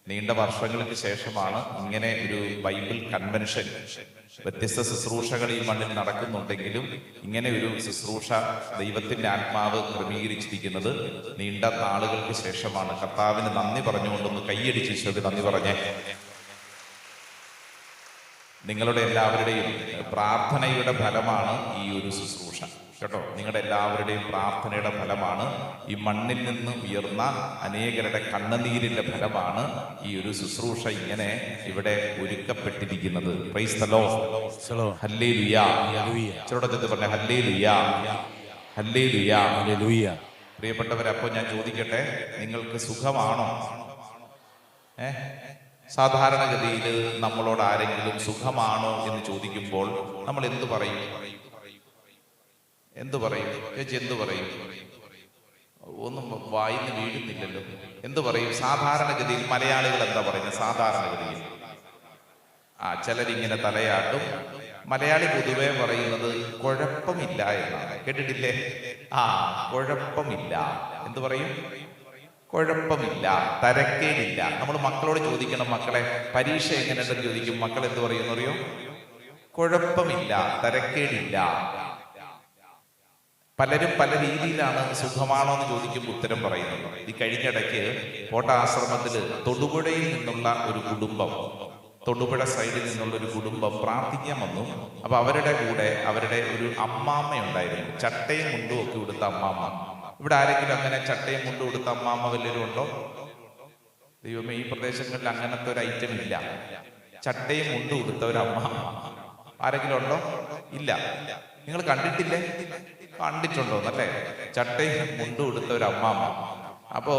നീണ്ട വർഷങ്ങൾക്ക് ശേഷമാണ് ഇങ്ങനെ ഒരു ബൈബിൾ കൺവെൻഷൻ. വ്യത്യസ്ത ശുശ്രൂഷകൾ ഈ മണ്ണിൽ നടക്കുന്നുണ്ടെങ്കിലും ഇങ്ങനെ ഒരു ശുശ്രൂഷ ദൈവത്തിന്റെ ആത്മാവ് ക്രമീകരിച്ചിരിക്കുന്നത് നീണ്ട നാളുകൾക്ക് ശേഷമാണ്. കർത്താവിന് നന്ദി പറഞ്ഞുകൊണ്ടൊന്ന് കൈയടിച്ച് ഈശോയ്ക്ക് നന്ദി പറഞ്ഞേ. നിങ്ങളുടെ എല്ലാവരുടെയും പ്രാർത്ഥനയുടെ ഫലമാണ് ഈ ഒരു ശുശ്രൂഷ കേട്ടോ. നിങ്ങളുടെ എല്ലാവരുടെയും പ്രാർത്ഥനയുടെ ഫലമാണ്, ഈ മണ്ണിൽ നിന്ന് ഉയർന്ന അനേകരുടെ കണ്ണുനീരിന്റെ ഫലമാണ് ഈ ഒരു ശുശ്രൂഷ ഇങ്ങനെ ഇവിടെ ഒരുക്കപ്പെട്ടിരിക്കുന്നത്. Praise the lord. ഹല്ലേലൂയ. ചെറുടത്ത് പറഞ്ഞ ഹല്ലേലൂയ, ഹല്ലേലൂയ, ഹല്ലേലൂയ. പ്രിയപ്പെട്ടവരെ, അപ്പോൾ ഞാൻ ചോദിക്കട്ടെ, നിങ്ങൾക്ക് സുഖമാണോ? സാധാരണഗതിയിൽ നമ്മളോട് ആരെങ്കിലും സുഖമാണോ എന്ന് ചോദിക്കുമ്പോൾ നമ്മൾ എന്തു പറയും? എന്തു പറയും ചേച്ചി? എന്തു പറയും? ഒന്നും വായിന്ന് വീഴുന്നില്ലല്ലോ. എന്തു പറയും? സാധാരണഗതിയിൽ മലയാളികൾ എന്താ പറയുന്നത്? സാധാരണഗതിയിൽ ചിലരിങ്ങനെ തലയാട്ടും. മലയാളി പൊതുവെ പറയുന്നത് കുഴപ്പമില്ല എന്നാണ്. കേട്ടിട്ടില്ലേ? കുഴപ്പമില്ല. എന്തു പറയും? കുഴപ്പമില്ല, തരക്കേടില്ല. നമ്മൾ മക്കളോട് ചോദിക്കണം, മക്കളെ പരീക്ഷ എങ്ങനെയുണ്ടെന്ന് ചോദിക്കും. മക്കൾ എന്ത് പറയുമെന്ന് അറിയോ? കുഴപ്പമില്ല, തരക്കേടില്ല. പലരും പല രീതിയിലാണ് സുഖമാണോ എന്ന് ചോദിക്കുമ്പോൾ ഉത്തരം പറയുന്നത്. ഈ കഴിഞ്ഞിടയ്ക്ക് കോട്ടാശ്രമത്തിൽ തൊടുപുഴയിൽ നിന്നുള്ള ഒരു കുടുംബം, തൊടുപുഴ സൈഡിൽ നിന്നുള്ള ഒരു കുടുംബം പ്രാർത്ഥിക്കാൻ വന്നു. അപ്പൊ അവരുടെ കൂടെ അവരുടെ ഒരു അമ്മാമ്മയുണ്ടായിരുന്നു, ചട്ടയും മുണ്ടും ഒക്കെ ഉടുത്ത അമ്മാമ്മ. ഇവിടെ ആരെങ്കിലും അങ്ങനെ ചട്ടയും മുണ്ടും ഉടുത്ത അമ്മാമ്മ വല്ലവരും ഉണ്ടോ? ദൈവമേ, ഈ പ്രദേശങ്ങളിൽ അങ്ങനത്തെ ഒരു ഐറ്റം ഇല്ല. ചട്ടയും മുണ്ടും ഉടുത്ത ഒരു അമ്മാമ്മ ആരെങ്കിലും ഉണ്ടോ? ഇല്ല. നിങ്ങൾ കണ്ടിട്ടില്ലേ? കണ്ടിട്ടുണ്ടോന്നല്ലേ? ചട്ടയും മുണ്ടും ഉടുത്ത ഒരു അമ്മാമ്മ. അപ്പോ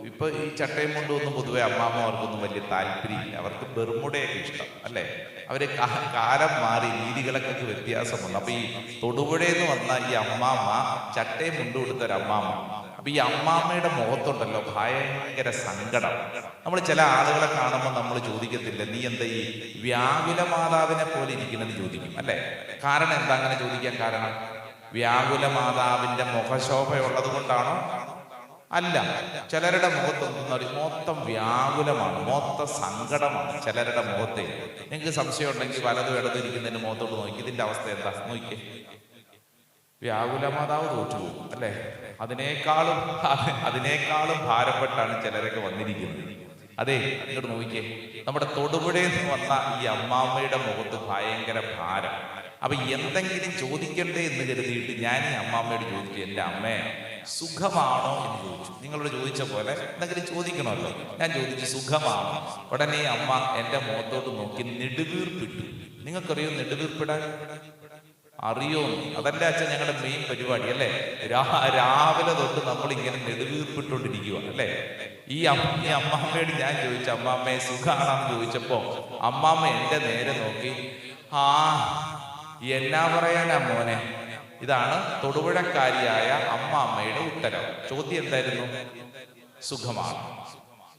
ഇപ്പൊ ഈ ചട്ടയും മുണ്ടും ഒന്നും പൊതുവെ അമ്മാമ്മമാർക്കൊന്നും വലിയ താല്പര്യമില്ല. അവർക്ക് ബെർമുടയൊക്കെ ഇഷ്ടം അല്ലേ? അവര് കാലം മാറി, രീതികളൊക്കെ വ്യത്യാസം വന്നു. അപ്പൊ ഈ തൊടുപുഴയെന്ന് വന്ന ഈ അമ്മാമ്മ ചട്ടയും മുണ്ടും കൊടുത്ത ഒരു അമ്മാമ്മ. അപ്പൊ ഈ അമ്മാമ്മയുടെ മുഖത്തുണ്ടല്ലോ ഭയങ്കര സങ്കടം. നമ്മൾ ചില ആളുകളെ കാണുമ്പോൾ നമ്മൾ ചോദിക്കത്തില്ല, നീ എന്താ ഈ വ്യാകുല മാതാവിനെ പോലെ ഇരിക്കണമെന്ന് ചോദിക്കും അല്ലെ? കാരണം എന്താ അങ്ങനെ ചോദിക്കാൻ കാരണം? വ്യാകുല മാതാവിന്റെ മുഖശോഭയുള്ളത് കൊണ്ടാണോ? അല്ല. ചിലരുടെ മുഖത്ത് മൊത്തം വ്യാകുലമാണ്, മൊത്തം സങ്കടമാണ് ചിലരുടെ മുഖത്തെ. നിങ്ങൾക്ക് സംശയം ഉണ്ടെങ്കിൽ വലതും ഇടതും ഇരിക്കുന്നതിന് മുഖത്തോട്ട് നോക്കി, ഇതിന്റെ അവസ്ഥ എന്താ നോക്കി. വ്യാകുല മാതാവ് തോറ്റുപോകും അല്ലെ? അതിനേക്കാളും ഭാരപ്പെട്ടാണ് ചിലരൊക്കെ വന്നിരിക്കുന്നത്. അതെ, ഇങ്ങോട്ട് നോക്കിയേ, നമ്മുടെ തൊടുപുഴയിൽ നിന്ന് വന്ന ഈ അമ്മാമ്മയുടെ മുഖത്ത് ഭയങ്കര ഭാരം. അപ്പൊ എന്തെങ്കിലും ചോദിക്കണ്ടേ എന്ന് കരുതിയിട്ട് ഞാൻ ഈ അമ്മാമ്മയോട് ചോദിച്ചു, എൻ്റെ അമ്മേ സുഖമാണോ എന്ന് ചോദിച്ചു. നിങ്ങളോട് ചോദിച്ച പോലെ എന്തെങ്കിലും ചോദിക്കണമല്ലോ. ഞാൻ ചോദിച്ചു സുഖമാണോ. ഉടനെ അമ്മ എൻ്റെ മുഖത്തോട്ട് നോക്കി നെടുവീർപ്പിട്ടു. നിങ്ങൾക്കറിയോ നെടുവീർപ്പിടാൻ? അറിയോ? അതല്ല അച്ഛൻ ഞങ്ങളുടെ മെയിൻ പരിപാടി അല്ലേ? രാവിലെ തൊട്ട് നമ്മൾ ഇങ്ങനെ നെടുവീർപ്പിട്ടോണ്ടിരിക്കുക അല്ലേ? ഈ അമ്മാമ്മയോട് ഞാൻ ചോദിച്ചു, അമ്മാമ്മയെ സുഖാണെന്ന് ചോദിച്ചപ്പോ അമ്മാമ്മ എൻ്റെ നേരെ നോക്കി, എന്നാ പറയാനാ മോനെ. ഇതാണ് തൊടുപുഴക്കാരിയായ അമ്മാമ്മയുടെ ഉത്തരം. ചോദ്യം എന്തായിരുന്നു? സുഖമാണ്.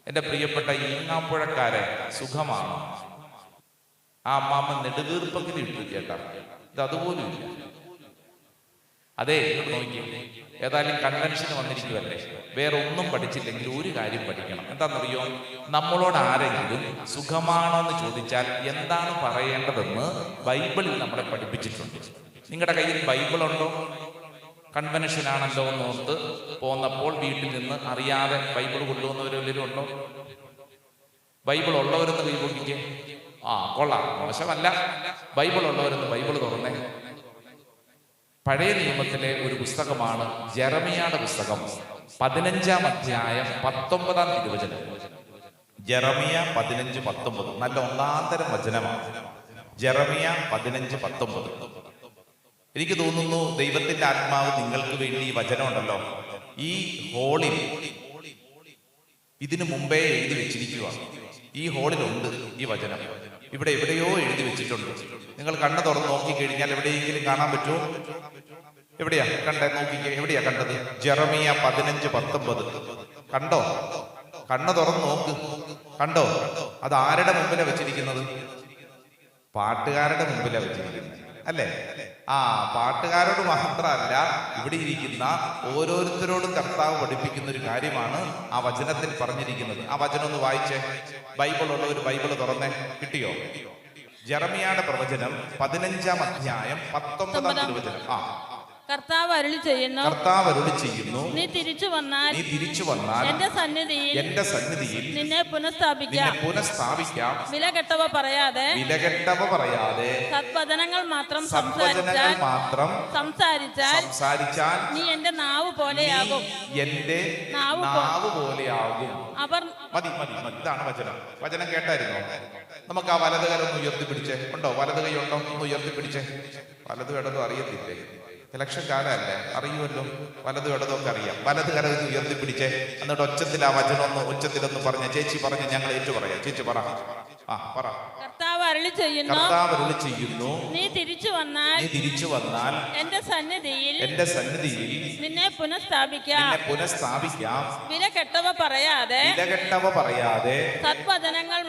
എൻ്റെ പ്രിയപ്പെട്ട ഈങ്ങാപ്പുഴക്കാരെ, സുഖമാണ്. ആ അമ്മാമ്മ നെടുവീർപ്പെങ്കിലും ഇട്ടു ചേട്ടാ. ഇത് അതുപോലും ഇല്ല. അതെ, നോക്കി, ഏതായാലും കൺവെൻഷന് വന്നിരിക്കുവല്ലേ, വേറെ ഒന്നും പഠിച്ചില്ലെങ്കിൽ ഒരു കാര്യം പഠിക്കണം. എന്താണെന്നറിയോ? നമ്മളോട് ആരെങ്കിലും സുഖമാണോ എന്ന് ചോദിച്ചാൽ എന്താണ് പറയേണ്ടതെന്ന് ബൈബിളിൽ നമ്മളെ പഠിപ്പിച്ചിട്ടുണ്ട്. നിങ്ങളുടെ കയ്യിൽ ബൈബിൾ ഉണ്ടോ? കൺവെൻഷനാണല്ലോ എന്ന് ഓർത്ത് പോന്നപ്പോൾ വീട്ടിൽ നിന്ന് അറിയാതെ ബൈബിൾ കൊണ്ടുവന്നവരെല്ലാവരും ഉണ്ടോ? ബൈബിൾ ഉള്ളവരെന്ന് കൈകൊണ്ടിരിക്കേ. കൊള്ളാം, മോശമല്ല. ബൈബിൾ ഉള്ളവരെന്ന് ബൈബിൾ തുറന്നേ. പഴയ നിയമത്തിലെ ഒരു പുസ്തകമാണ് ജെറമിയായുടെ പുസ്തകം, 15-ാം അധ്യായം 19-ാം തിരുവചനം. ജെറമിയ 15:19 നല്ല ഒന്നാന്തരം വചനമാണ്. ജെറമിയ 15:19. എനിക്ക് തോന്നുന്നു ദൈവത്തിന്റെ ആത്മാവ് നിങ്ങൾക്ക് വേണ്ടി ഈ വചനം ഉണ്ടല്ലോ, ഈ ഹോളിൽ ഇതിനു മുമ്പേ എഴുതി വെച്ചിരിക്കുകയാണ്. ഈ ഹോളിലുണ്ട് ഈ വചനം. ഇവിടെ എവിടെയോ എഴുതി വെച്ചിട്ടുണ്ട്. നിങ്ങൾ കണ്ണ് തുറന്ന് നോക്കിക്കഴിഞ്ഞാൽ എവിടെയെങ്കിലും കാണാൻ പറ്റുമോ? എവിടെയാ കണ്ടേ? നോക്കിക്കേ, എവിടെയാ കണ്ടത്? ജെറമിയ 15:19. കണ്ടോ? കണ്ണ് തുറന്ന് നോക്ക്. കണ്ടോ? അത് ആരുടെ മുമ്പിലാണ് വെച്ചിരിക്കുന്നത്? പാട്ടുകാരുടെ മുമ്പിലാണ് വെച്ചിരിക്കുന്നത് അല്ലേ? ആ പാട്ടുകാരോട് മാത്രമല്ല, ഇവിടെ ഇരിക്കുന്ന ഓരോരുത്തരോടും കർത്താവ് പഠിപ്പിക്കുന്ന ഒരു കാര്യമാണ് ആ വചനത്തിൽ പറഞ്ഞിരിക്കുന്നത്. ആ വചനം ഒന്ന് വായിച്ചേ. ബൈബിൾ ഉള്ള ഒരു ബൈബിൾ തുറന്നേ. കിട്ടിയോ? ജെറമിയായുടെ പ്രവചനം 15-ാം അധ്യായം 19-ാം തിരുവചനം. കർത്താവ് അരുളി ചെയ്യുന്നു, നീ തിരിച്ചു വന്നാൽ എന്റെ സന്നിധിയിൽ നിന്നെ പുനഃസ്ഥാപിക്കാം. വിലകെട്ടവ പറയാതെ സദ്വചനങ്ങൾ മാത്രം സംസാരിച്ചാൽ നീ എന്റെ നാവ് പോലെയാകും. അവർ ഇതാണ് വചനം കേട്ടായിരുന്നോ? നമുക്ക് ആ വലത് കൈ ഒന്ന് ഉയർത്തിപ്പിടിച്ചേ. ഉണ്ടോ? വലത് കൈ ഉണ്ടോ? ഒന്ന് ഉയർത്തിപ്പിടിച്ചേ. വലത് ഇടതും അറിയത്തില്ലേ? ഇലക്ഷൻ കാലമല്ലേ, അറിയുമല്ലോ. വലതും ഇടതൊക്കെ അറിയാം. വലത് കര ഉയർത്തിപ്പിടിച്ചേ. എന്നിട്ട് ഒച്ചത്തിൽ ആ വചനം ഉച്ചത്തിലൊന്ന് പറഞ്ഞ. ചേച്ചി പറഞ്ഞ് ഞങ്ങൾ ഏറ്റു പറയാം. ചേച്ചി പറ. കർത്താവ് അരുളി ചെയ്യുന്നു, നീ തിരിച്ചു വന്നാൽ എന്റെ സന്നിധിയിൽ നിന്നെ പുനഃസ്ഥാപിക്കാം. വിലകെട്ടവ പറയാതെ സദ്വചനങ്ങൾ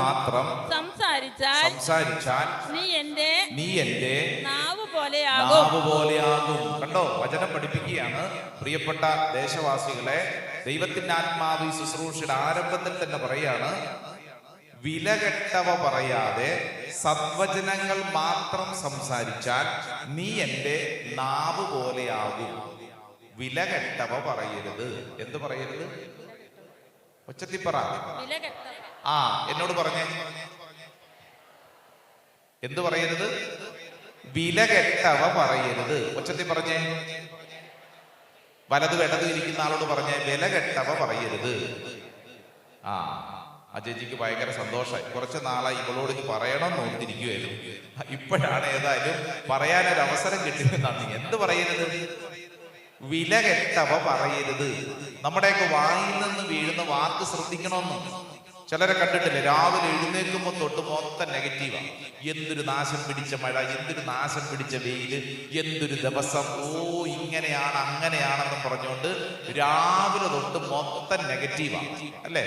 മാത്രം സംസാരിച്ചാൽ നീ എന്റെ നാവ് പോലെയാകും. കണ്ടോ? വചനം പഠിപ്പിക്കുകയാണ്. പ്രിയപ്പെട്ട ദേശവാസികളെ, ദൈവത്തിന്റെ ആത്മാവ് ശുശ്രൂഷയുടെ ആരംഭത്തിൽ തന്നെ പറയാണ്, വിലകെട്ടവ പറയാതെ സദ്വചനങ്ങൾ മാത്രം സംസാരിച്ചാൽ നീ എന്റെ നാവ് പോലെയാകും. വിലകെട്ടവ പറയരുത്. എന്ത് പറയരുത്? ഒച്ചത്തി പറ. എന്നോട് പറഞ്ഞേ. എന്ത് പറയരുത്? വിലകെട്ടവ പറയരുത്. ഒച്ചത്തി പറഞ്ഞേ. വലത് ഇടത് ഇരിക്കുന്ന ആളോട് പറഞ്ഞേ, വിലകെട്ടവ പറയരുത്. ആ ചേച്ചിക്ക് ഭയങ്കര സന്തോഷമായി. കുറച്ച് നാളായി ഇവളോട് പറയണമെന്ന് ഓർത്തിരിക്കുമായിരുന്നു. ഇപ്പോഴാണ് ഏതായാലും പറയാനൊരു അവസരം കിട്ടിയെന്നാണ്. എന്ത് പറയരുത്? വിലകെട്ടവ പറയരുത്. നമ്മുടെയൊക്കെ വായിൽ നിന്ന് വീഴുന്ന വാക്ക് ശ്രദ്ധിക്കണമെന്ന്. ചിലരെ കണ്ടിട്ടില്ലേ? രാവിലെ എഴുന്നേൽക്കുമ്പോൾ തൊട്ട് മൊത്തം നെഗറ്റീവാണ്. എന്തൊരു നാശം പിടിച്ച മഴ, എന്തൊരു നാശം പിടിച്ച വെയില്, എന്തൊരു ദിവസം, ഇങ്ങനെയാണ് അങ്ങനെയാണെന്ന് പറഞ്ഞുകൊണ്ട് രാവിലെ തൊട്ട് മൊത്തം നെഗറ്റീവാണ്. അല്ലേ?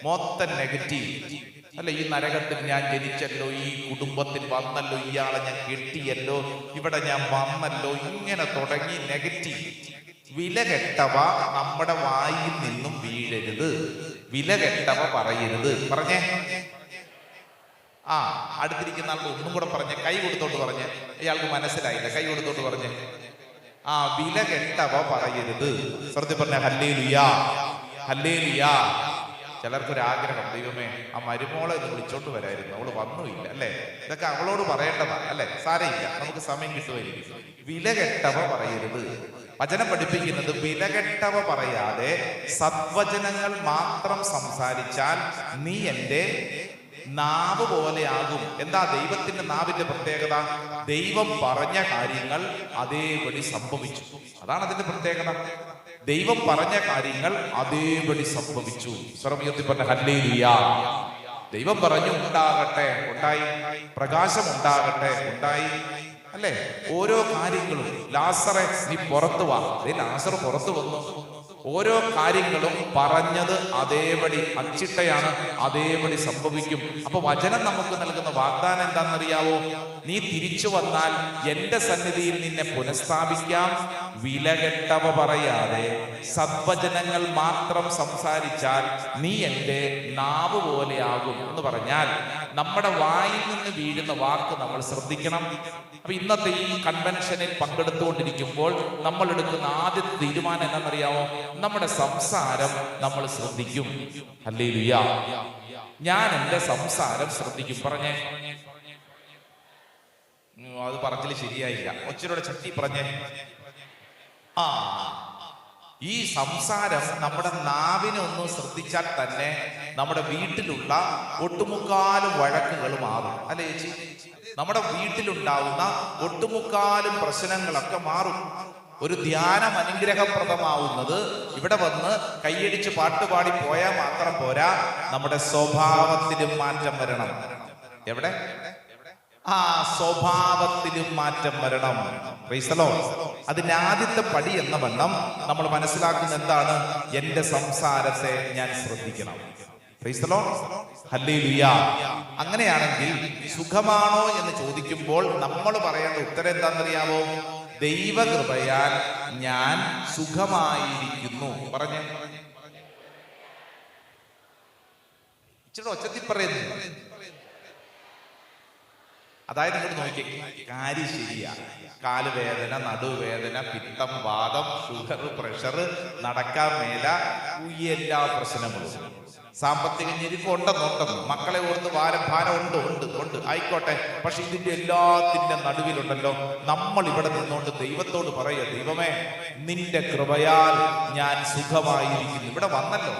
മൊത്തം നെഗറ്റീവ് അല്ലെ? ഈ നരകത്തിൽ ഞാൻ ജനിച്ചല്ലോ, ഈ കുടുംബത്തിൽ വന്നല്ലോ, ഇയാളെ ഞാൻ കെട്ടിയല്ലോ, ഇവിടെ ഞാൻ വന്നല്ലോ, ഇങ്ങനെ തുടങ്ങി നെഗറ്റീവ്. വിലകെട്ടവ നമ്മുടെ വായിൽ നിന്നും വീഴരുത്. വിലകെട്ടവ പറയരുത്. പറഞ്ഞേ. അടുത്തിരിക്കുന്ന ആൾക്ക് ഒന്നും കൂടെ പറഞ്ഞേ. കൈ കൊടുത്തോട്ട് പറഞ്ഞേ. ഇയാൾക്ക് മനസ്സിലായില്ല. കൈ കൊടുത്തോട്ട് പറഞ്ഞേ. വിലകെട്ടവ പറയരുത്. ശ്രദ്ധ പറഞ്ഞ ഹല്ലേലൂയാ, ഹല്ലേലൂയാ. ചിലർക്കൊരാഗ്രഹം, ദൈവമേ ആ മരുമോളെ ഒന്ന് വിളിച്ചോണ്ട് വരായിരുന്നു, അവള് വന്നുമില്ല. അല്ലെ? ഇതൊക്കെ അവളോട് പറയേണ്ടതാണ്. അല്ലെ? സാരയില്ല, നമുക്ക് സമയം കിട്ടുമായിരിക്കും. വിലകെട്ടവ പറയരുത്. വചനം പഠിപ്പിക്കുന്നത് വിലകെട്ടവ പറയാതെ സദ്വചനങ്ങൾ മാത്രം സംസാരിച്ചാൽ നീ എന്റെ നാവ് പോലെയാകും. എന്താ ദൈവത്തിന്റെ നാവിന്റെ പ്രത്യേകത? ദൈവം പറഞ്ഞ കാര്യങ്ങൾ അതേപടി സംഭവിച്ചു. അതാണ് അതിന്റെ പ്രത്യേകത. ദൈവം പറഞ്ഞ കാര്യങ്ങൾ അതേപടി സംഭവിച്ചു. സ്വരമുയർത്തി പറഞ്ഞ ഹല്ലേലൂയാ. ദൈവം പറഞ്ഞു ഉണ്ടാകട്ടെ, ഉണ്ടായി. പ്രകാശം ഉണ്ടാകട്ടെ, ഉണ്ടായി. അല്ലേ? ഓരോ കാര്യങ്ങളും, ലാസറെ നീ പുറത്തു വാ, ലാസർ പുറത്തു വന്നു. ഓരോ കാര്യങ്ങളും പറഞ്ഞത് അതേപടി അച്ചിട്ടയാണ്, അതേപടി സംഭവിക്കും. അപ്പൊ വചനം നമുക്ക് നൽകുന്ന വാഗ്ദാനം എന്താണെന്നറിയാവോ? നീ തിരിച്ചു വന്നാൽ എന്റെ സന്നിധിയിൽ നിന്നെ പുനഃസ്ഥാപിക്കാം. വിലകെട്ടവ പറയാതെ സദ്വചനങ്ങൾ മാത്രം സംസാരിച്ചാൽ നീ എന്റെ നാവ് പോലെയാകും എന്ന് പറഞ്ഞാൽ നമ്മുടെ വായിൽ നിന്ന് വീഴുന്ന വാക്ക് നമ്മൾ ശ്രദ്ധിക്കണം. അപ്പൊ ഇന്നത്തെ ഈ കൺവെൻഷനിൽ പങ്കെടുത്തുകൊണ്ടിരിക്കുമ്പോൾ നമ്മൾ എടുക്കുന്ന ആദ്യത്തെ തീരുമാനം എന്താണെന്നറിയാമോ? നമ്മുടെ സംസാരം നമ്മൾ ശ്രദ്ധിക്കും. ഹല്ലേലൂയ. ഞാൻ എന്റെ സംസാരം ശ്രദ്ധിക്കും. പറഞ്ഞേ. അത് പറഞ്ഞില്ല, ശരിയായില്ല. ഒച്ചരോടെ ചട്ടി പറഞ്ഞേ. ഈ സംസാരം നമ്മുടെ നാവിനെ ഒന്ന് ശ്രദ്ധിച്ചാൽ തന്നെ നമ്മുടെ വീട്ടിലുള്ള ഒട്ടുമുക്കാലും വഴക്കുകൾ മാറും. അല്ലേ ചേച്ചി? നമ്മുടെ വീട്ടിലുണ്ടാവുന്ന ഒട്ടുമുക്കാലും പ്രശ്നങ്ങളൊക്കെ മാറും. ഒരു ധ്യാനം അനുഗ്രഹപ്രദമാവുന്നത് ഇവിടെ വന്ന് കൈയടിച്ച് പാട്ടുപാടി പോയാൽ മാത്രം പോരാ, നമ്മുടെ സ്വഭാവത്തിലും മാറ്റം വരണം. എവിടെ? സ്വഭാവത്തിലും മാറ്റം വരണം. Price the Lord. അതിന്റെ ആദ്യത്തെ പടി എന്ന വണ്ണം നമ്മൾ മനസ്സിലാക്കുന്ന എന്താണ്? എന്റെ സംസാരത്തെ ഞാൻ ശ്രദ്ധിക്കണം. Price the lord. ഹല്ലേലൂയ. അങ്ങനെയാണെങ്കിൽ സുഖമാണോ എന്ന് ചോദിക്കുമ്പോൾ നമ്മൾ പറയേണ്ട ഉത്തരം എന്താണെന്നറിയാമോ? ദൈവകൃപയാൽ ഞാൻ സുഖമായിരിക്കുന്നു. പറഞ്ഞേ, ഇച്ചിരി ഒച്ചത്തിൽ പറയുന്നു. അതായത് ഇങ്ങോട്ട് നോക്കി, കാര്യം ശരിയാ. കാലുവേദന, നടുവേദന, പിത്തം, വാദം, ഷുഗർ, പ്രഷർ, നടക്കാൻ മേല, എല്ലാ പ്രശ്നങ്ങളും, സാമ്പത്തിക ഞെരുക്കം ഉണ്ടെന്നുണ്ടെന്ന്, മക്കളെ ഓർത്ത് ഭാരം ഉണ്ട് ആയിക്കോട്ടെ. പക്ഷെ ഇതിന്റെ എല്ലാത്തിന്റെ നടുവിലുണ്ടല്ലോ നമ്മൾ ഇവിടെ നിന്നുകൊണ്ട് ദൈവത്തോട് പറയുക, ദൈവമേ നിന്റെ കൃപയാൽ ഞാൻ സുഖമായിരിക്കുന്നു. ഇവിടെ വന്നല്ലോ,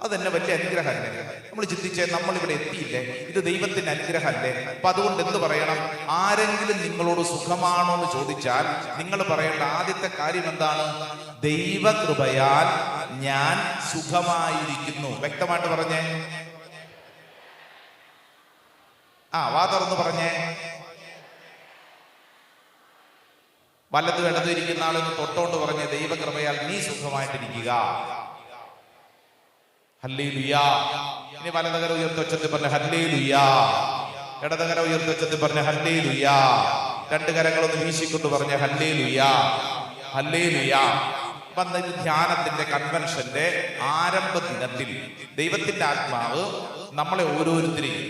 അതെന്നെ വലിയ അനുഗ്രഹമല്ലേ? നമ്മൾ ചിന്തിച്ചേ, നമ്മൾ ഇവിടെ എത്തിയില്ലേ? ഇത് ദൈവത്തിന്റെ അനുഗ്രഹമല്ലേ? അപ്പൊ അതുകൊണ്ട് എന്ത് പറയണം? ആരെങ്കിലും നിങ്ങളോട് സുഖമാണോ എന്ന് ചോദിച്ചാൽ നിങ്ങൾ പറയേണ്ട ആദ്യത്തെ കാര്യം എന്താണ്? ദൈവകൃപയാൽ ഞാൻ സുഖമായിരിക്കുന്നു. വ്യക്തമായിട്ട് പറഞ്ഞേ, വാ തുറന്ന് പറഞ്ഞേ. വലതും ഇടതും ഇരിക്കുന്ന ആളൊന്ന് തൊട്ടോണ്ട് പറഞ്ഞേ, ദൈവകൃപയാൽ നീ സുഖമായിട്ടിരിക്കുക. ഹല്ലേലൂയാ. ഇനി വലതുകര ഉയർത്തുവച്ചത്തിൽ പറഞ്ഞ ഹല്ലേലൂയാ. ഇടതുകര ഉയർത്തുവച്ചത്തിൽ പറഞ്ഞ ഹല്ലേലൂയാ. രണ്ട് കരങ്ങളൊന്ന് വീശിക്കൊണ്ട് പറഞ്ഞ ഹല്ലേലൂയാ, ഹല്ലേലൂയാ. അപ്പം ധ്യാനത്തിന്റെ കൺവെൻഷന്റെ ആരംഭ ദിനത്തിൽ ദൈവത്തിന്റെ ആത്മാവ് നമ്മളെ ഓരോരുത്തരെയും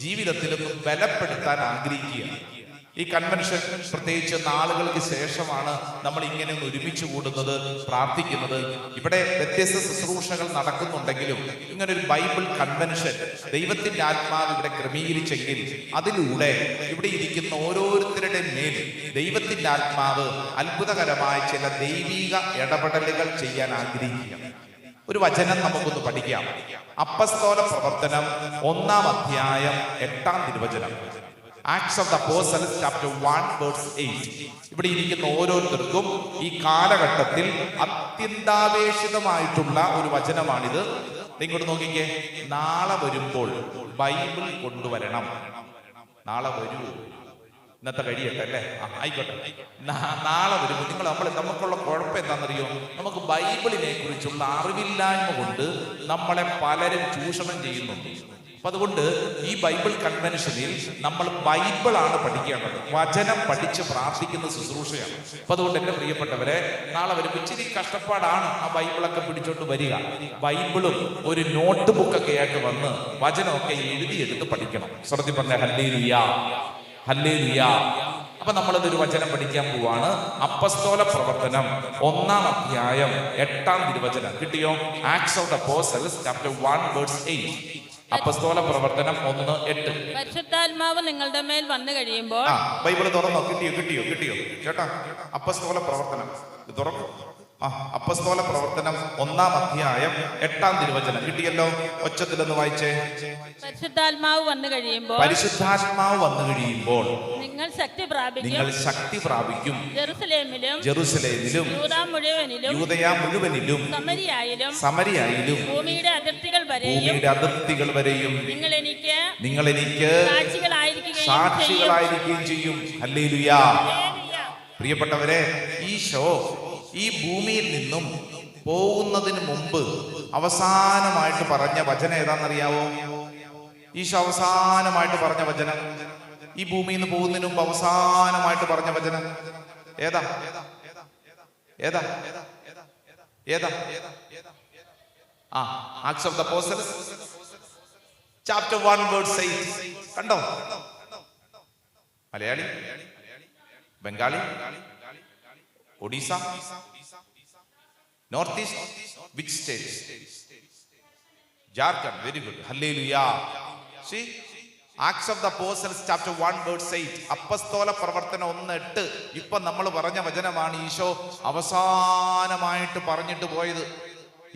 ജീവിതത്തിലൊന്നും ബലപ്പെടുത്താൻ ആഗ്രഹിക്കുകയാണ്. ഈ കൺവെൻഷൻ പ്രത്യേകിച്ച് നാളുകൾക്ക് ശേഷമാണ് നമ്മൾ ഇങ്ങനെ ഒരുമിച്ച് കൂടുന്നത്, പ്രാർത്ഥിക്കുന്നത്. ഇവിടെ വ്യത്യസ്ത ശുശ്രൂഷകൾ നടക്കുന്നുണ്ടെങ്കിലും ഇങ്ങനൊരു ബൈബിൾ കൺവെൻഷൻ ദൈവത്തിന്റെ ആത്മാവ് ഇവിടെ ക്രമീകരിച്ചെങ്കിൽ അതിലൂടെ ഇവിടെ ഇരിക്കുന്ന ഓരോരുത്തരുടെ മേൽ ദൈവത്തിന്റെ ആത്മാവ് അത്ഭുതകരമായ ചില ദൈവിക ഇടപെടലുകൾ ചെയ്യാൻ ആഗ്രഹിക്കുകയാണ്. ഒരു വചനം നമുക്കൊന്ന് പഠിക്കാം. അപ്പസ്തോല പ്രവർത്തനം 1-ാം അധ്യായം 8-ാം തിരുവചനം. Acts of the Apostles chapter 1 verse 8. ഇവിടെ ഇരിക്കുന്ന ഓരോരുത്തർക്കും ഈ കാലഘട്ടത്തിൽ അത്യന്താപേക്ഷിതമായിട്ടുള്ള ഒരു വചനമാണിത്. ഇങ്ങോട്ട് നോക്കിക്കേ. നാളെ വരുമ്പോൾ ബൈബിൾ കൊണ്ടുവരണം. നാളെ വരൂ, ഇന്നത്തെ കഴിയട്ടെ അല്ലേ? ആയിക്കോട്ടെ. നാളെ വരുമ്പോൾ നമുക്കുള്ള കുഴപ്പം എന്താണെന്നറിയോ? നമുക്ക് ബൈബിളിനെ കുറിച്ചുള്ള അറിവില്ലായ്മ കൊണ്ട് നമ്മളെ പലരും ചൂഷണം ചെയ്യുന്നുണ്ട്. അപ്പൊ അതുകൊണ്ട് ഈ ബൈബിൾ കൺവെൻഷനിൽ നമ്മൾ ബൈബിളാണ് പഠിക്കേണ്ടത്. വചനം പഠിച്ച് പ്രാർത്ഥിക്കുന്ന ശുശ്രൂഷയാണ്. അപ്പൊ അതുകൊണ്ട് എന്റെ പ്രിയപ്പെട്ടവരെ, നാളെ വരുമ്പോൾ ഇച്ചിരി കഷ്ടപ്പാടാണ് ആ ബൈബിളൊക്കെ പിടിച്ചോണ്ട് വരിക. ബൈബിളും ഒരു നോട്ട് ബുക്കൊക്കെ ആയിട്ട് വന്ന് വചനമൊക്കെ എഴുതിയെടുത്ത് പഠിക്കണം. ശ്രദ്ധി പറഞ്ഞ ഹല്ലേലൂയാ, ഹല്ലേലൂയാ. അപ്പൊ നമ്മളതൊരു വചനം പഠിക്കാൻ പോവാണ്. അപ്പസ്തോല പ്രവർത്തനം 1-ാം അധ്യായം 8-ാം തിരുവചനം. കിട്ടിയോ? Acts of the Apostles chapter 1 verse 8. അപ്പസ്തോല പ്രവർത്തനം 1:8. പരിശുദ്ധാത്മാവ് നിങ്ങളുടെ മേൽ വന്നു കഴിയുമ്പോൾ. ബൈബിള് തുറന്നോ? കിട്ടിയോ ചേട്ടാ? അപ്പസ്തോല പ്രവർത്തനം തുറക്കും. അപ്പസ്തോല പ്രവർത്തനം 1-ാം അധ്യായം 8-ാം തിരുവചനം. കിട്ടിയല്ലോ? ഒച്ചത്തിലൊന്ന് വായിച്ചേ. പരിശുദ്ധാത്മാവ് വന്നു കഴിയുമ്പോൾ നിങ്ങൾ ശക്തി പ്രാപിക്കും. ജെറുസലേമിലും യൂദയ മുഴുവനിലും സമരിയായിലും ഭൂമിയുടെ അതിർത്തികൾ വരെയും നിങ്ങൾ എനിക്ക് സാക്ഷികളായിരിക്കുകയും ചെയ്യും. ഹല്ലേലൂയാ. പ്രിയപ്പെട്ടവരെ, ഈശോ ഈ ഭൂമിയിൽ നിന്നും പോകുന്നതിന് മുമ്പ് അവസാനമായിട്ട് പറഞ്ഞ വചനം ഏതാണെന്നറിയാവോ? ഈശോ അവസാനമായിട്ട് പറഞ്ഞ വചനം, ഈ ഭൂമിയിൽ നിന്ന് പോകുന്നതിന് മുമ്പ് അവസാനമായിട്ട് പറഞ്ഞ വചനം ഏതാ? Acts of the Apostles chapter 1 verse 8. കണ്ടോ? Malayali, Bengali, Odisha, north east, which state? Jharkhand. Very good. Hallelujah. See, Acts of the Apostles chapter 1 verse 8. അപ്പസ്തോല പ്രവർത്തനം 1:8. ഇപ്പൊ നമ്മൾ പറഞ്ഞ വചനമാണ് ഈശോ അവസാനമായിട്ട് പറഞ്ഞിട്ട് പോയത്.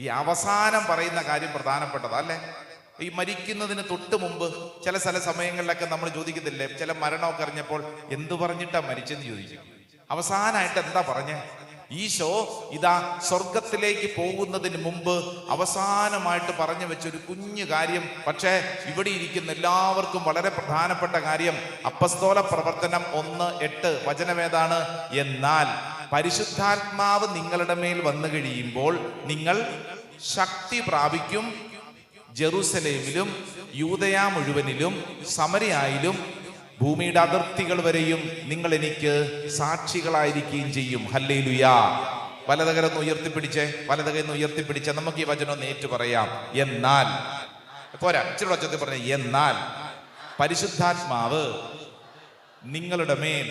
ഈ അവസാനം പറയുന്ന കാര്യം പ്രധാനപ്പെട്ടതാ അല്ലേ? ഈ മരിക്കുന്നതിന് തൊട്ട് മുമ്പ് ചില സമയങ്ങളിലൊക്കെ നമ്മൾ ചോദിക്കത്തില്ലേ, ചില മരണമൊക്കെ അറിഞ്ഞപ്പോൾ എന്തു പറഞ്ഞിട്ടാ മരിച്ചെന്ന് ചോദിക്കും. അവസാനമായിട്ട് എന്താ പറഞ്ഞേ? ഈശോ ഇതാ സ്വർഗത്തിലേക്ക് പോകുന്നതിന് മുമ്പ് അവസാനമായിട്ട് പറഞ്ഞു വെച്ചൊരു കുഞ്ഞു കാര്യം. പക്ഷേ ഇവിടെ ഇരിക്കുന്ന എല്ലാവർക്കും വളരെ പ്രധാനപ്പെട്ട കാര്യം. അപ്പസ്തോല പ്രവർത്തനം 1:8 വചനമേതാണ്? എന്നാൽ പരിശുദ്ധാത്മാവ് നിങ്ങളുടെ മേൽ വന്നു കഴിയുമ്പോൾ നിങ്ങൾ ശക്തി പ്രാപിക്കും, ജെറുസലേമിലും യൂദയ മുഴുവനിലും സമരയായിലും ഭൂമിയുടെ അതിർത്തികൾ വരെയും നിങ്ങൾ എനിക്ക് സാക്ഷികളായിരിക്കുകയും ചെയ്യും. ഹല്ലേലൂയാ. വലതുകരം ഉയർത്തിപ്പിടിച്ചേ, വലതുകരം ഉയർത്തിപ്പിടിച്ചേ. നമുക്ക് ഈ വചനം ഒന്ന് ഏറ്റു പറയാം. എന്നാൽ പോരാ, ഇച്ചിരി വചനത്തിൽ പറഞ്ഞ എന്നാൽ പരിശുദ്ധാത്മാവ് നിങ്ങളുടെ മേൽ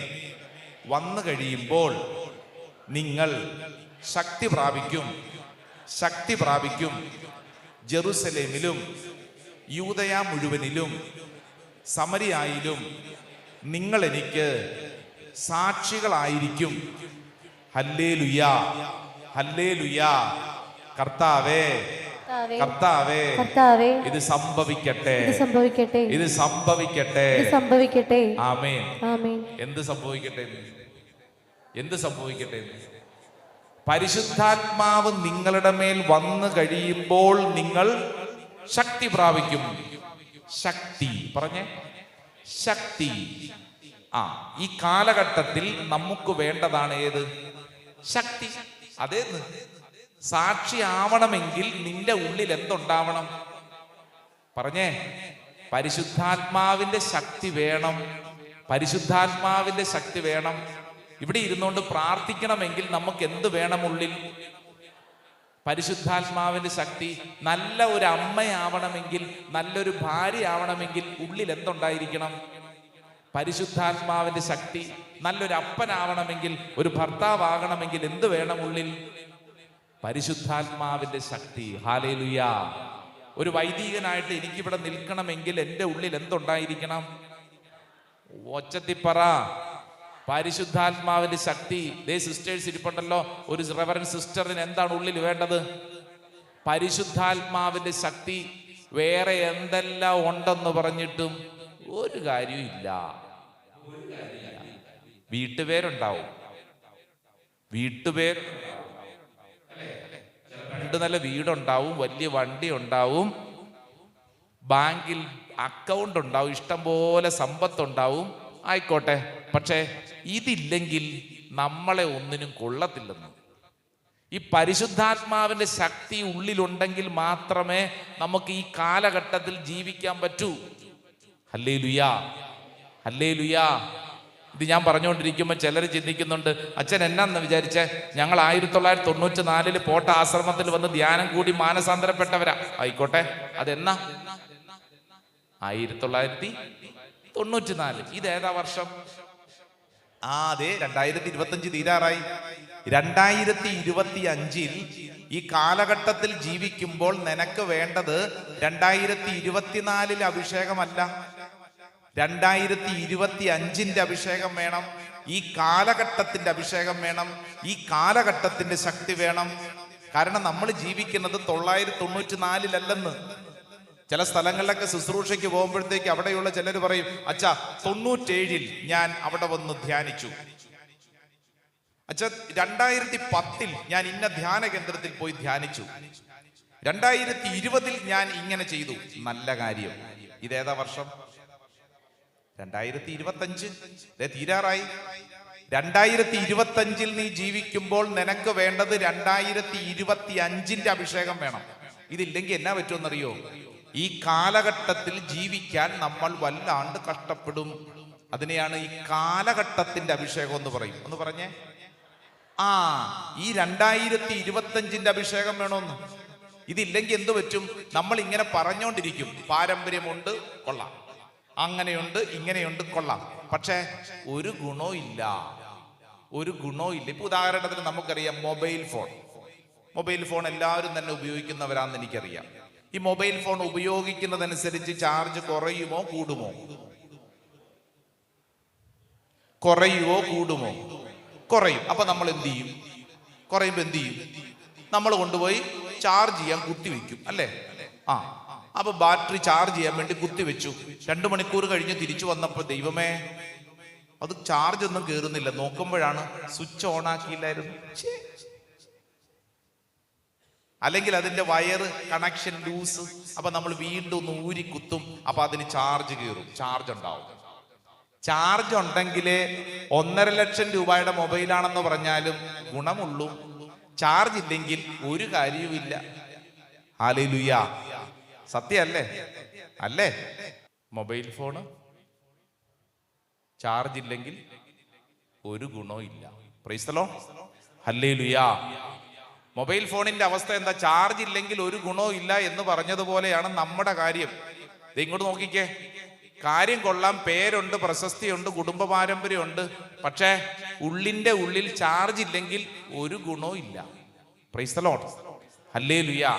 വന്നു കഴിയുമ്പോൾ നിങ്ങൾ ശക്തി പ്രാപിക്കും. ജെറുസലേമിലും യൂദയ മുഴുവനിലും സമരയായിലും നിങ്ങൾ എനിക്ക് സാക്ഷികളായിരിക്കും. ഹല്ലേലൂയാ, ഹല്ലേലൂയാ. കർത്താവേ, കർത്താവേ, ഇത് സംഭവിക്കട്ടെ, ഇത് സംഭവിക്കട്ടെ. ആമേൻ. എന്ത് സംഭവിക്കട്ടെ? പരിശുദ്ധാത്മാവ് നിങ്ങളുടെ മേൽ വന്നു കഴിയുമ്പോൾ നിങ്ങൾ ശക്തി പ്രാപിക്കും. ശക്തി പറഞ്ഞേ, ശക്തി. ഈ കാലഘട്ടത്തിൽ നമുക്ക് വേണ്ടതാണ് ഏത്? ശക്തി. അതേന്ന് സാക്ഷി ആവണമെങ്കിൽ നിന്റെ ഉള്ളിൽ എന്തുണ്ടാവണം? പറഞ്ഞേ, പരിശുദ്ധാത്മാവിന്റെ ശക്തി വേണം. പരിശുദ്ധാത്മാവിന്റെ ശക്തി വേണം. ഇവിടെ ഇരുന്നുകൊണ്ട് പ്രാർത്ഥിക്കണമെങ്കിൽ നമുക്ക് എന്ത് വേണം ഉള്ളിൽ? പരിശുദ്ധാത്മാവിന്റെ ശക്തി. നല്ല ഒരു അമ്മയാവണമെങ്കിൽ, നല്ലൊരു ഭാര്യ ആവണമെങ്കിൽ ഉള്ളിൽ എന്തുണ്ടായിരിക്കണം? പരിശുദ്ധാത്മാവിന്റെ ശക്തി. നല്ലൊരു അപ്പനാവണമെങ്കിൽ, ഒരു ഭർത്താവാകണമെങ്കിൽ എന്ത് വേണം ഉള്ളിൽ? പരിശുദ്ധാത്മാവിന്റെ ശക്തി. ഹല്ലേലൂയാ. ഒരു വൈദികനായിട്ട് എനിക്കിവിടെ നിൽക്കണമെങ്കിൽ എൻ്റെ ഉള്ളിൽ എന്തുണ്ടായിരിക്കണം? ഒച്ചത്തിപ്പറ. പരിശുദ്ധാത്മാവിന്റെ ശക്തി. ദേ സിസ്റ്റേഴ്സ് ഇരിപ്പുണ്ടല്ലോ. ഒരു റെവറൻഡ് സിസ്റ്ററിന് എന്താണ് ഉള്ളിൽ വേണ്ടത്? പരിശുദ്ധാത്മാവിന്റെ ശക്തി. വേറെ എന്തെല്ലാം ഉണ്ടെന്ന് പറഞ്ഞിട്ടും ഒരു കാര്യവും ഇല്ല. വീട്ടുപേരുണ്ടാവും, നല്ല വീടുണ്ടാവും, വലിയ വണ്ടി ഉണ്ടാവും, ബാങ്കിൽ അക്കൗണ്ട് ഉണ്ടാവും, ഇഷ്ടംപോലെ സമ്പത്തുണ്ടാവും. ആയിക്കോട്ടെ, പക്ഷേ ഇതില്ലെങ്കിൽ നമ്മളെ ഒന്നിനും കൊള്ളത്തില്ലെന്ന്. ഈ പരിശുദ്ധാത്മാവിന്റെ ശക്തി ഉള്ളിലുണ്ടെങ്കിൽ മാത്രമേ നമുക്ക് ഈ കാലഘട്ടത്തിൽ ജീവിക്കാൻ പറ്റൂ. ഹല്ലേലൂയാ, ഹല്ലേലൂയാ. ഇത് ഞാൻ പറഞ്ഞുകൊണ്ടിരിക്കുമ്പോൾ ചിലർ ചിന്തിക്കുന്നുണ്ട്, അച്ഛൻ എന്നാന്ന് വിചാരിച്ചേ? ഞങ്ങൾ 1994 പോട്ട ആശ്രമത്തിൽ വന്ന് ധ്യാനം കൂടി മാനസാന്തരപ്പെട്ടവരാ. ആയിക്കോട്ടെ, അതെന്നാ? 1994. ഇതേതാ വർഷം? അതെ, 2025 തീരാറായി. 2025 ഈ കാലഘട്ടത്തിൽ ജീവിക്കുമ്പോൾ നിനക്ക് വേണ്ടത് 2024 അഭിഷേകമല്ല, 2025 അഭിഷേകം വേണം. ഈ കാലഘട്ടത്തിന്റെ അഭിഷേകം വേണം. ഈ കാലഘട്ടത്തിന്റെ ശക്തി വേണം. കാരണം നമ്മൾ ജീവിക്കുന്നത് 994 ചില സ്ഥലങ്ങളിലൊക്കെ ശുശ്രൂഷയ്ക്ക് പോകുമ്പോഴത്തേക്ക് അവിടെയുള്ള ചിലർ പറയും, അച്ഛാ 97 ഞാൻ അവിടെ വന്ന് ധ്യാനിച്ചു. അച്ഛാ 2010 ഞാൻ ഇന്ന ധ്യാന കേന്ദ്രത്തിൽ പോയി ധ്യാനിച്ചു. 2020 ഞാൻ ഇങ്ങനെ ചെയ്തു. നല്ല കാര്യം. ഇതേതാ വർഷം? 2025. തീരാറായി. 2025 നീ ജീവിക്കുമ്പോൾ നിനക്ക് വേണ്ടത് 2025 അഭിഷേകം വേണം. ഇതില്ലെങ്കിൽ എന്നാ പറ്റുമെന്നറിയോ? ഈ കാലഘട്ടത്തിൽ ജീവിക്കാൻ നമ്മൾ വല്ലാണ്ട് കഷ്ടപ്പെടും. അതിനെയാണ് ഈ കാലഘട്ടത്തിന്റെ അഭിഷേകം എന്ന് പറയും. ഒന്ന് പറഞ്ഞേ. ഈ 2025 അഭിഷേകം വേണമെന്ന്. ഇതില്ലെങ്കിൽ എന്ത് പറ്റും? നമ്മൾ ഇങ്ങനെ പറഞ്ഞുകൊണ്ടിരിക്കും, പാരമ്പര്യമുണ്ട്, കൊള്ളാം, അങ്ങനെയുണ്ട്, ഇങ്ങനെയുണ്ട്, കൊള്ളാം, പക്ഷേ ഒരു ഗുണവും ഇല്ല. ഇപ്പൊ ഉദാഹരണത്തിന് നമുക്കറിയാം മൊബൈൽ ഫോൺ എല്ലാവരും തന്നെ ഉപയോഗിക്കുന്നവരാണെന്ന് എനിക്കറിയാം. ഈ മൊബൈൽ ഫോൺ ഉപയോഗിക്കുന്നതനുസരിച്ച് ചാർജ് കുറയുമോ കൂടുമോ? കുറയും. അപ്പൊ നമ്മൾ എന്ത് ചെയ്യും? കുറയുമ്പോ എന്ത് ചെയ്യും? നമ്മൾ കൊണ്ടുപോയി ചാർജ് ചെയ്യാൻ കുത്തിവെക്കും, അല്ലേ? അപ്പൊ ബാറ്ററി ചാർജ് ചെയ്യാൻ വേണ്ടി കുത്തിവെച്ചു. 2 മണിക്കൂർ കഴിഞ്ഞ് തിരിച്ചു വന്നപ്പോൾ ദൈവമേ, അത് ചാർജ് ഒന്നും കയറുന്നില്ല. നോക്കുമ്പോഴാണ് സ്വിച്ച് ഓൺ ആക്കിയില്ലായിരുന്നു. അല്ലെങ്കിൽ അതിന്റെ വയർ കണക്ഷൻ ലൂസ്. അപ്പൊ നമ്മൾ വീണ്ടും ഒന്ന് ഊരി കുത്തും. അപ്പൊ അതിന് ചാർജ് കയറും, ചാർജ് ഉണ്ടാവും. ചാർജ് ഉണ്ടെങ്കിലേ 1.5 ലക്ഷം രൂപയുടെ മൊബൈലാണെന്ന് പറഞ്ഞാലും ഗുണമുള്ളൂ. ചാർജ് ഇല്ലെങ്കിൽ ഒരു കാര്യവുമില്ല. ഹല്ലേലൂയ. സത്യമല്ലേ? അല്ലേ? മൊബൈൽ ഫോണ് ചാർജ് ഇല്ലെങ്കിൽ ഒരു ഗുണവും ഇല്ല. Praise the lord. Hallelujah. Mobile ഫോണിന്റെ അവസ്ഥ എന്താ? ചാർജ് ഇല്ലെങ്കിൽ ഒരു ഗുണവും ഇല്ല എന്ന് പറഞ്ഞതുപോലെയാണ് നമ്മുടെ കാര്യം. ഇങ്ങോട്ട് നോക്കിക്കേ, കാര്യം കൊള്ളാം, പേരുണ്ട്, പ്രശസ്തിയുണ്ട്, കുടുംബ പാരമ്പര്യമുണ്ട്, പക്ഷേ ഉള്ളിന്റെ ഉള്ളിൽ ചാർജ് ഇല്ലെങ്കിൽ ഒരു ഗുണവും ഇല്ല. Praise the lord. ഹല്ലേലൂയാ.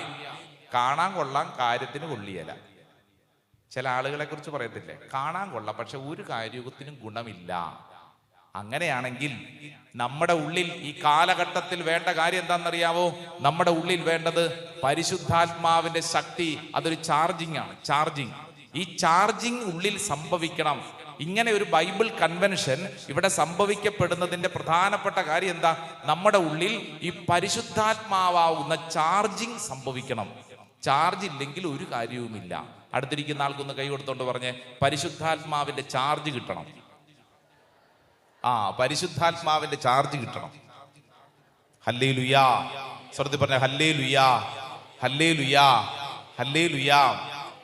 കാണാൻ കൊള്ളാം, കാര്യത്തിന് കൊള്ളിയല. ചില ആളുകളെ കുറിച്ച് പറയത്തില്ലേ, കാണാൻ കൊള്ളാം പക്ഷെ ഒരു കാര്യത്തിനും ഗുണമില്ല. അങ്ങനെയാണെങ്കിൽ നമ്മുടെ ഉള്ളിൽ ഈ കാലഘട്ടത്തിൽ വേണ്ട കാര്യം എന്താണെന്നറിയാവോ? നമ്മുടെ ഉള്ളിൽ വേണ്ടത് പരിശുദ്ധാത്മാവിന്റെ ശക്തി. അതൊരു ചാർജിങ് ആണ്. ചാർജിങ്. ഈ ചാർജിങ് ഉള്ളിൽ സംഭവിക്കണം. ഇങ്ങനെ ഒരു ബൈബിൾ കൺവെൻഷൻ ഇവിടെ സംഭവിക്കപ്പെടുന്നതിന്റെ പ്രധാനപ്പെട്ട കാര്യം എന്താ? നമ്മുടെ ഉള്ളിൽ ഈ പരിശുദ്ധാത്മാവാകുന്ന ചാർജിങ് സംഭവിക്കണം. ചാർജ് ഇല്ലെങ്കിൽ ഒരു കാര്യവുമില്ല. അടുത്തിരിക്കുന്ന ആൾക്കൊന്ന് കൈ കൊടുത്തോണ്ട് പറഞ്ഞേ, പരിശുദ്ധാത്മാവിന്റെ ചാർജ് കിട്ടണം. പരിശുദ്ധാത്മാവിന്റെ ചാർജ് കിട്ടണം. ഹല്ലേലൂയാ. സ്വർഗ്ഗത്തിൽ പറഞ്ഞ ഹല്ലേലൂയാ, ഹല്ലേലൂയാ, ഹല്ലേലൂയാ.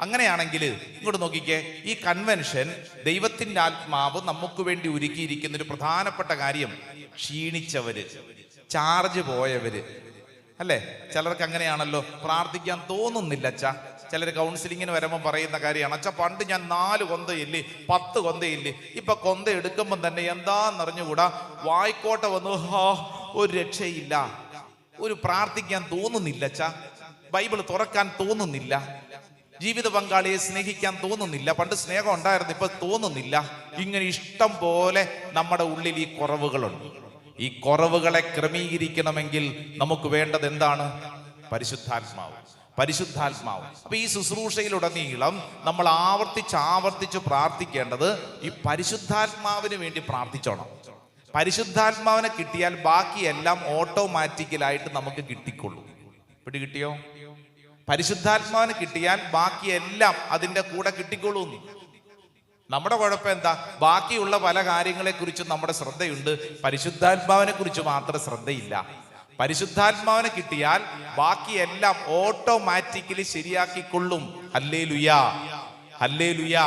അങ്ങനെയാണെങ്കിൽ ഇങ്ങോട്ട് നോക്കിക്കേ, ഈ കൺവെൻഷൻ ദൈവത്തിന്റെ ആത്മാവ് നമുക്ക് വേണ്ടി ഒരുക്കിയിരിക്കുന്ന ഒരു പ്രധാനപ്പെട്ട കാര്യം, ക്ഷീണിച്ചവര്, ചാർജ് പോയവര്, അല്ലേ? ചിലർക്ക് അങ്ങനെയാണല്ലോ, പ്രാർത്ഥിക്കാൻ തോന്നുന്നില്ല അച്ഛാ. ചിലർ കൗൺസിലിങ്ങിന് വരുമ്പോൾ പറയുന്ന കാര്യമാണ്, അച്ഛാ പണ്ട് ഞാൻ 4 കൊന്തയില്ലേ 10 കൊന്തയില്ലേ, ഇപ്പൊ കൊന്ത എടുക്കുമ്പം തന്നെ എന്താന്നറിഞ്ഞുകൂടാ, വായിക്കോട്ടെ വന്നു, ഒരു രക്ഷയില്ല, ഒരു പ്രാർത്ഥിക്കാൻ തോന്നുന്നില്ല അച്ഛാ, ബൈബിൾ തുറക്കാൻ തോന്നുന്നില്ല, ജീവിത പങ്കാളിയെ സ്നേഹിക്കാൻ തോന്നുന്നില്ല, പണ്ട് സ്നേഹം ഉണ്ടായിരുന്നു ഇപ്പൊ തോന്നുന്നില്ല. ഇങ്ങനെ ഇഷ്ടം പോലെ നമ്മുടെ ഉള്ളിൽ ഈ കുറവുകളുണ്ട്. ഈ കുറവുകളെ ക്രമീകരിക്കണമെങ്കിൽ നമുക്ക് വേണ്ടത് എന്താണ്? പരിശുദ്ധാത്മാവ്. പരിശുദ്ധാത്മാവ്. അപ്പൊ ഈ ശുശ്രൂഷയിലുടനീളം നമ്മൾ ആവർത്തിച്ച് പ്രാർത്ഥിക്കേണ്ടത് ഈ പരിശുദ്ധാത്മാവിന് വേണ്ടി പ്രാർത്ഥിച്ചോണം. പരിശുദ്ധാത്മാവിനെ കിട്ടിയാൽ ബാക്കിയെല്ലാം ഓട്ടോമാറ്റിക്കലായിട്ട് നമുക്ക് കിട്ടിക്കൊള്ളും. കിട്ടിയോ? പരിശുദ്ധാത്മാവിനെ കിട്ടിയാൽ ബാക്കിയെല്ലാം അതിൻ്റെ കൂടെ കിട്ടിക്കൊള്ളുന്നു. നമ്മുടെ കുഴപ്പം എന്താ? ബാക്കിയുള്ള പല കാര്യങ്ങളെ കുറിച്ചും നമ്മുടെ ശ്രദ്ധയുണ്ട്, പരിശുദ്ധാത്മാവിനെ കുറിച്ച് മാത്രം ശ്രദ്ധയില്ല. പരിശുദ്ധാത്മാവിനെ കിട്ടിയാൽ ബാക്കിയെല്ലാം ഓട്ടോമാറ്റിക്കലി ശരിയാക്കിക്കൊള്ളും. ഹല്ലേലൂയാ, ഹല്ലേലൂയാ.